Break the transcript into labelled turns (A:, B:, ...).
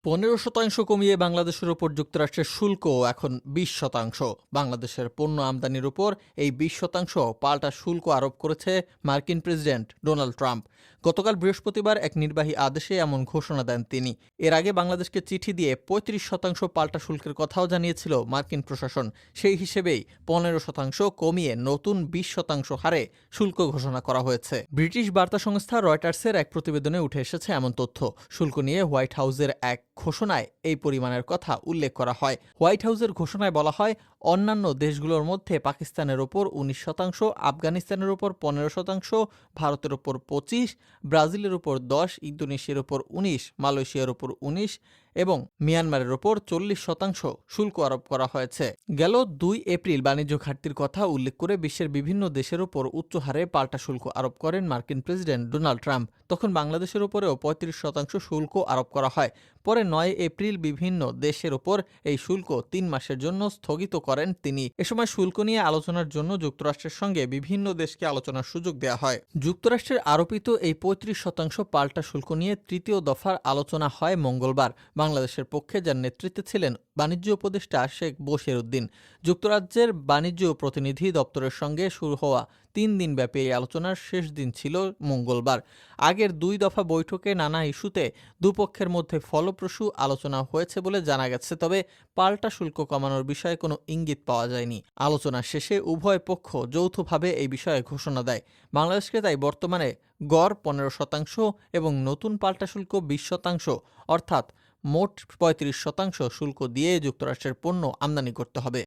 A: 15% কমিয়ে বাংলাদেশের ওপর যুক্তরাষ্ট্রের শুল্ক এখন 20%। বাংলাদেশের পণ্য আমদানির উপর এই 20% পাল্টা শুল্ক আরোপ করেছে মার্কিন প্রেসিডেন্ট ডোনাল্ড ট্রাম্প। গতকাল বৃহস্পতিবার এক নির্বাহী আদেশে এমন ঘোষণা দেন তিনি। এর আগে বাংলাদেশকে চিঠি দিয়ে 35% পাল্টা শুল্কের কথাও জানিয়েছিল মার্কিন প্রশাসন। সেই হিসেবেই 15% কমিয়ে নতুন 20% হারে শুল্ক ঘোষণা করা হয়েছে। ব্রিটিশ বার্তা সংস্থা রয়টার্সের এক প্রতিবেদনে উঠে এসেছে এমন তথ্য। শুল্ক নিয়ে হোয়াইট হাউসের এক ঘোষণায় এই পরিমাণের কথা উল্লেখ করা হয়। হোয়াইট হাউসের ঘোষণায় বলা হয়, অন্যান্য দেশগুলোর মধ্যে পাকিস্তানের ওপর 19%, আফগানিস্তানের ওপর 15%, ভারতের ওপর 25%, ব্রাজিলের ওপর 10%, ইন্দোনেশিয়ার ওপর 19%, মালয়েশিয়ার ওপর 19% এবং মিয়ানমারের ওপর 40% শুল্ক আরোপ করা হয়েছে। গেল 2 এপ্রিল বাণিজ্য ঘাটতির কথা উল্লেখ করে বিশ্বের বিভিন্ন দেশের ওপর উচ্চ হারে পাল্টা শুল্ক আরোপ করেন মার্কিন প্রেসিডেন্ট ডোনাল্ড ট্রাম্প। তখন বাংলাদেশের ওপরেও 35% শুল্ক আরোপ করা হয়। পরে 9 এপ্রিল বিভিন্ন দেশের ওপর এই শুল্ক 3 মাসের জন্য স্থগিত করেন তিনি। এ সময় শুল্ক নিয়ে আলোচনার জন্য যুক্তরাষ্ট্রের সঙ্গে বিভিন্ন দেশকে আলোচনার সুযোগ দেওয়া হয়। যুক্তরাষ্ট্রের আরোপিত এই 35% পাল্টা শুল্ক নিয়ে তৃতীয় দফার আলোচনা হয় মঙ্গলবার। বাংলাদেশের পক্ষে যার নেতৃত্বে ছিলেন বাণিজ্য উপদেষ্টা শেখ বশির উদ্দিন। যুক্তরাজ্যের বাণিজ্য প্রতিনিধি দপ্তরের সঙ্গে শুরু হওয়া 3 দিনব্যাপী এই আলোচনার শেষ দিন ছিল মঙ্গলবার। আগের 2 দফা বৈঠকে নানা ইস্যুতে দুপক্ষের মধ্যে ফলপ্রসূ আলোচনা হয়েছে বলে জানা গেছে, তবে পাল্টা শুল্ক কমানোর বিষয়ে কোনো ইঙ্গিত পাওয়া যায়নি। আলোচনা শেষে উভয় পক্ষ যৌথভাবে এই বিষয়ে ঘোষণা দেয়। বাংলাদেশকে তাই বর্তমানে গড় 15% এবং নতুন পাল্টা শুল্ক 20%, অর্থাৎ মোট 35% শুল্ক দিয়ে যুক্তরাষ্ট্রের পণ্য আমদানি করতে হবে।